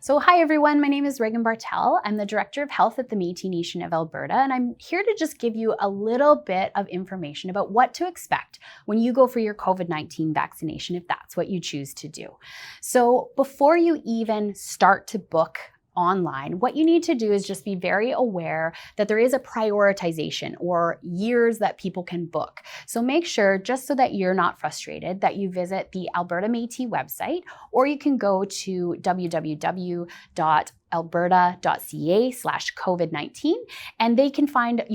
So hi everyone, my name is Regan Bartel. I'm the Director of Health at the Métis Nation of Alberta, and I'm here to just give you a little bit of information about what to expect when you go for your COVID-19 vaccination, if that's what you choose to do. So before you even start to book online, what you need to do is just be very aware that there is a prioritization or years that people can book. So make sure, just so that you're not frustrated, that you visit the Alberta Métis website, or you can go to www.alberta.ca/COVID-19, and you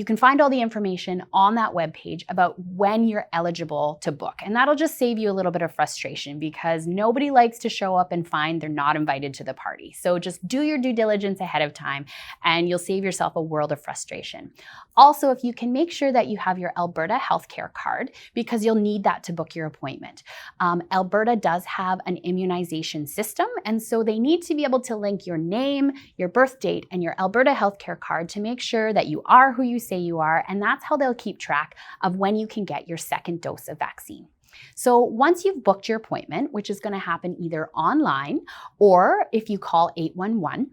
can find all the information on that webpage about when you're eligible to book. And that'll just save you a little bit of frustration because nobody likes to show up and find they're not invited to the party. So just do your due diligence ahead of time and you'll save yourself a world of frustration. Also, if you can make sure that you have your Alberta healthcare card, because you'll need that to book your appointment. Alberta does have an immunization system, and so they need to be able to link your name, your birth date, and your Alberta healthcare card to make sure that you are who you say you are, and that's how they'll keep track of when you can get your second dose of vaccine. So once you've booked your appointment, which is going to happen either online or if you call 811,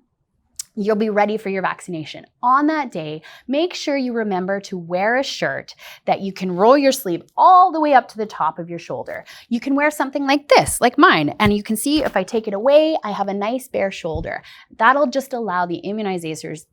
you'll be ready for your vaccination. On that day, make sure you remember to wear a shirt that you can roll your sleeve all the way up to the top of your shoulder. You can wear something like this, like mine, and you can see if I take it away, I have a nice bare shoulder. That'll just allow the immunizers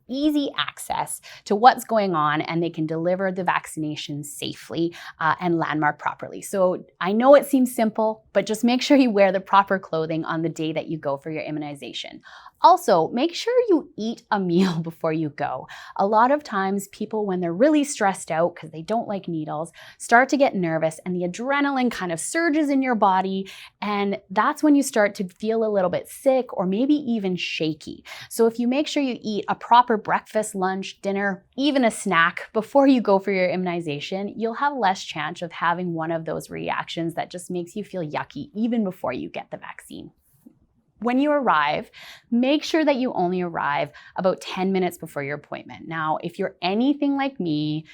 easy access to what's going on, and they can deliver the vaccination safely and landmark properly. So I know it seems simple, but just make sure you wear the proper clothing on the day that you go for your immunization. Also, make sure you eat a meal before you go. A lot of times people, when they're really stressed out because they don't like needles, start to get nervous and the adrenaline kind of surges in your body, and that's when you start to feel a little bit sick or maybe even shaky. So if you make sure you eat a proper breakfast, lunch, dinner, even a snack before you go for your immunization, you'll have less chance of having one of those reactions that just makes you feel yucky even before you get the vaccine. When you arrive, make sure that you only arrive about 10 minutes before your appointment. Now, if you're anything like me,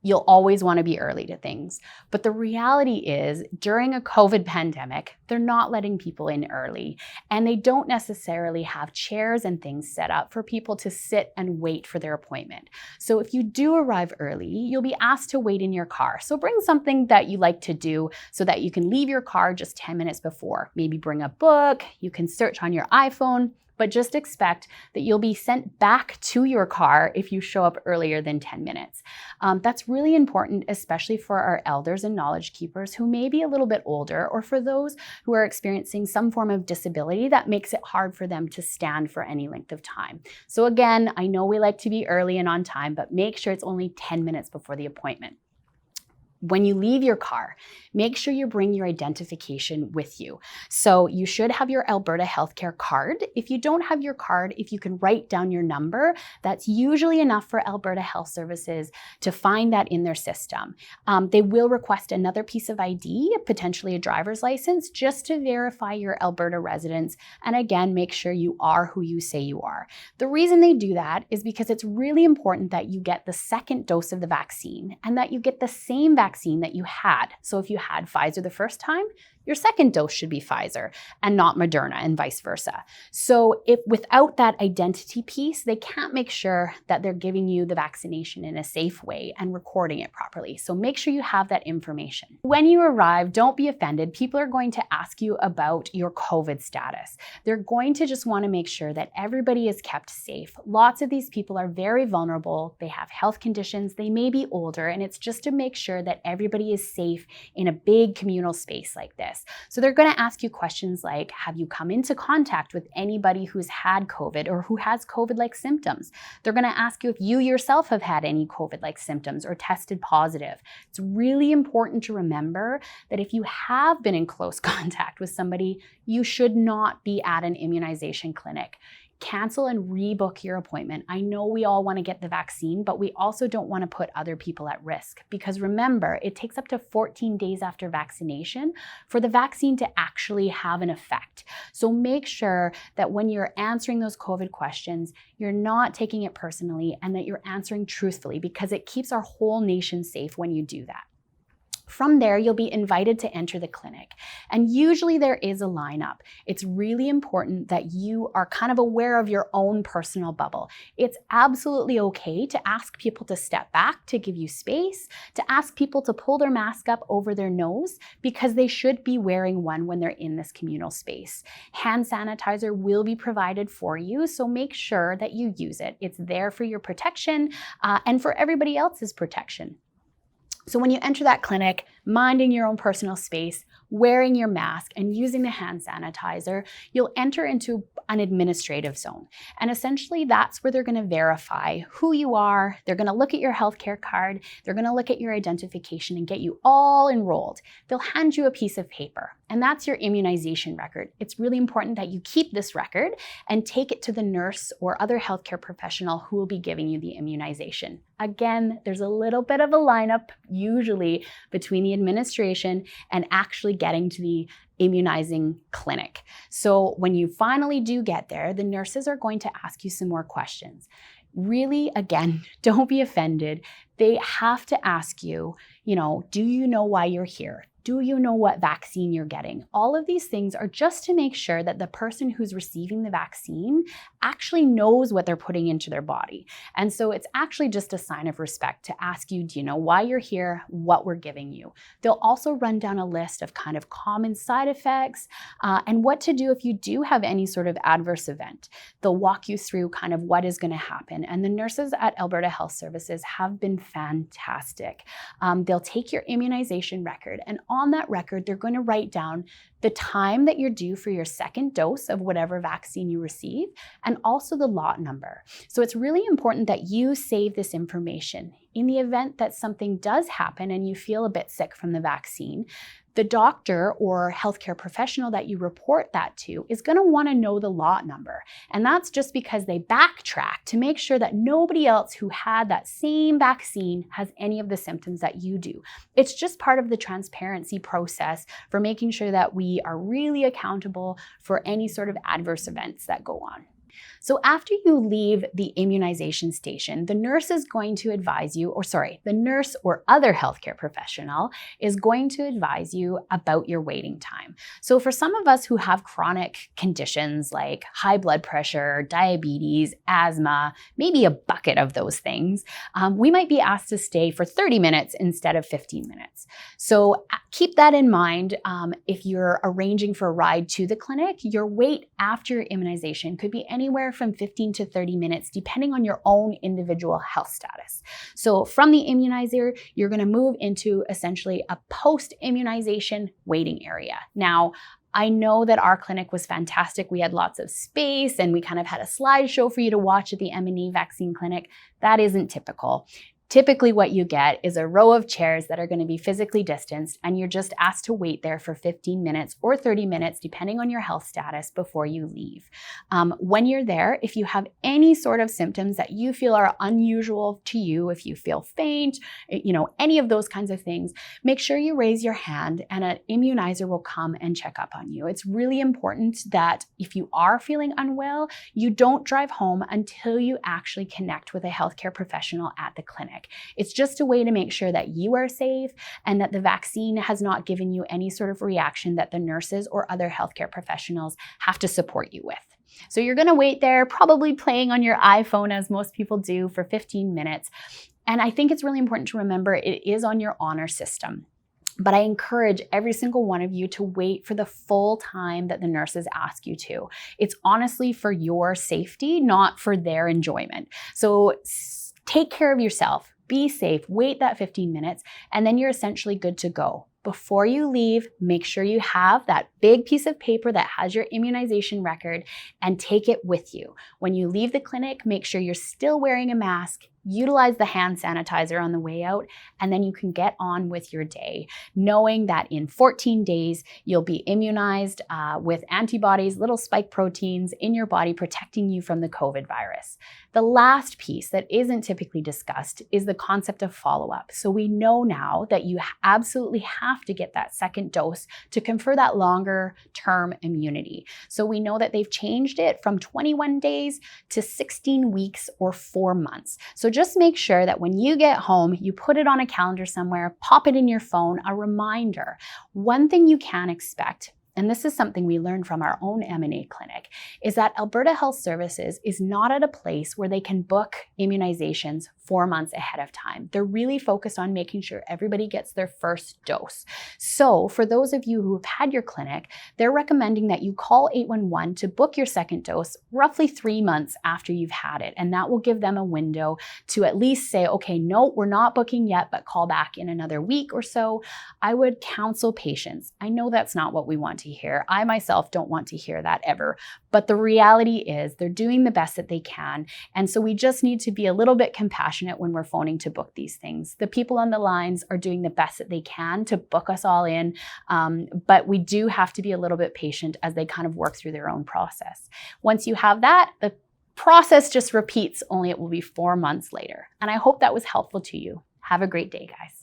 you'll always want to be early to things. But the reality is, during a COVID pandemic, they're not letting people in early, and they don't necessarily have chairs and things set up for people to sit and wait for their appointment. So if you do arrive early, you'll be asked to wait in your car. So bring something that you like to do so that you can leave your car just 10 minutes before. Maybe bring a book, you can search on your iPhone, but just expect that you'll be sent back to your car if you show up earlier than 10 minutes. That's really important, especially for our elders and knowledge keepers who may be a little bit older, or for those who are experiencing some form of disability that makes it hard for them to stand for any length of time. So again, I know we like to be early and on time, but make sure it's only 10 minutes before the appointment. When you leave your car, make sure you bring your identification with you. So you should have your Alberta healthcare card. If you don't have your card, if you can write down your number, that's usually enough for Alberta Health Services to find that in their system. They will request another piece of ID, potentially a driver's license, just to verify your Alberta residence. And again, make sure you are who you say you are. The reason they do that is because it's really important that you get the second dose of the vaccine and that you get the same vaccine that you had. So if you had Pfizer the first time, your second dose should be Pfizer and not Moderna, and vice versa. So if without that identity piece, they can't make sure that they're giving you the vaccination in a safe way and recording it properly. So make sure you have that information. When you arrive, don't be offended. People are going to ask you about your COVID status. They're going to just want to make sure that everybody is kept safe. Lots of these people are very vulnerable. They have health conditions. They may be older, and it's just to make sure that everybody is safe in a big communal space like this. So they're going to ask you questions like, have you come into contact with anybody who's had COVID or who has COVID-like symptoms? They're going to ask you if you yourself have had any COVID-like symptoms or tested positive. It's really important to remember that if you have been in close contact with somebody, you should not be at an immunization clinic. Cancel and rebook your appointment. I know we all want to get the vaccine, but we also don't want to put other people at risk, because remember, it takes up to 14 days after vaccination for the vaccine to actually have an effect. So make sure that when you're answering those COVID questions, you're not taking it personally and that you're answering truthfully, because it keeps our whole nation safe when you do that. From there, you'll be invited to enter the clinic. And usually there is a lineup. It's really important that you are kind of aware of your own personal bubble. It's absolutely okay to ask people to step back to give you space, to ask people to pull their mask up over their nose, because they should be wearing one when they're in this communal space. Hand sanitizer will be provided for you, so make sure that you use it. It's there for your protection and for everybody else's protection. So when you enter that clinic, minding your own personal space, wearing your mask and using the hand sanitizer, you'll enter into an administrative zone. And essentially that's where they're going to verify who you are. They're going to look at your healthcare card. They're going to look at your identification and get you all enrolled. They'll hand you a piece of paper, and that's your immunization record. It's really important that you keep this record and take it to the nurse or other healthcare professional who will be giving you the immunization. Again, there's a little bit of a lineup usually between the administration and actually getting to the immunizing clinic. So when you finally do get there, the nurses are going to ask you some more questions. Really, again, don't be offended. They have to ask you, do you know why you're here? Do you know what vaccine you're getting? All of these things are just to make sure that the person who's receiving the vaccine actually knows what they're putting into their body. And so it's actually just a sign of respect to ask you, do you know why you're here, what we're giving you? They'll also run down a list of kind of common side effects and what to do if you do have any sort of adverse event. They'll walk you through kind of what is going to happen. And the nurses at Alberta Health Services have been fantastic. They'll take your immunization record, and on that record, they're going to write down the time that you're due for your second dose of whatever vaccine you receive, and also the lot number. So it's really important that you save this information. In the event that something does happen and you feel a bit sick from the vaccine, the doctor or healthcare professional that you report that to is going to want to know the lot number. And that's just because they backtrack to make sure that nobody else who had that same vaccine has any of the symptoms that you do. It's just part of the transparency process for making sure that we are really accountable for any sort of adverse events that go on. So after you leave the immunization station, the nurse is going to advise you, the nurse or other healthcare professional is going to advise you about your waiting time. So for some of us who have chronic conditions like high blood pressure, diabetes, asthma, maybe a bucket of those things, we might be asked to stay for 30 minutes instead of 15 minutes. So keep that in mind. If you're arranging for a ride to the clinic, your wait after your immunization could be anywhere from 15 to 30 minutes, depending on your own individual health status. So from the immunizer, you're going to move into essentially a post-immunization waiting area. Now, I know that our clinic was fantastic. We had lots of space and we kind of had a slideshow for you to watch at the MNA vaccine clinic. That isn't typical. Typically what you get is a row of chairs that are going to be physically distanced, and you're just asked to wait there for 15 minutes or 30 minutes, depending on your health status, before you leave. When you're there, if you have any sort of symptoms that you feel are unusual to you, if you feel faint, any of those kinds of things, make sure you raise your hand and an immunizer will come and check up on you. It's really important that if you are feeling unwell, you don't drive home until you actually connect with a healthcare professional at the clinic. It's just a way to make sure that you are safe and that the vaccine has not given you any sort of reaction that the nurses or other healthcare professionals have to support you with. So you're going to wait there, probably playing on your iPhone as most people do, for 15 minutes. And I think it's really important to remember it is on your honor system. But I encourage every single one of you to wait for the full time that the nurses ask you to. It's honestly for your safety, not for their enjoyment. So take care of yourself, be safe, wait that 15 minutes, and then you're essentially good to go. Before you leave, make sure you have that big piece of paper that has your immunization record and take it with you. When you leave the clinic, make sure you're still wearing a mask, utilize the hand sanitizer on the way out, and then you can get on with your day, knowing that in 14 days, you'll be immunized with antibodies, little spike proteins in your body protecting you from the COVID virus. The last piece that isn't typically discussed is the concept of follow-up. So we know now that you absolutely have to get that second dose to confer that longer term immunity. So we know that they've changed it from 21 days to 16 weeks or 4 months. So just make sure that when you get home, you put it on a calendar somewhere, pop it in your phone, a reminder. One thing you can expect, and this is something we learned from our own MNA clinic, is that Alberta Health Services is not at a place where they can book immunizations 4 months ahead of time. They're really focused on making sure everybody gets their first dose. So for those of you who have had your clinic, they're recommending that you call 811 to book your second dose roughly 3 months after you've had it. And that will give them a window to at least say, okay, no, we're not booking yet, but call back in another week or so. I would counsel patients. I know that's not what we want to hear. I myself don't want to hear that ever. But the reality is they're doing the best that they can. And so we just need to be a little bit compassionate when we're phoning to book these things. The people on the lines are doing the best that they can to book us all in. But we do have to be a little bit patient as they kind of work through their own process. Once you have that, the process just repeats, only it will be 4 months later. And I hope that was helpful to you. Have a great day, guys.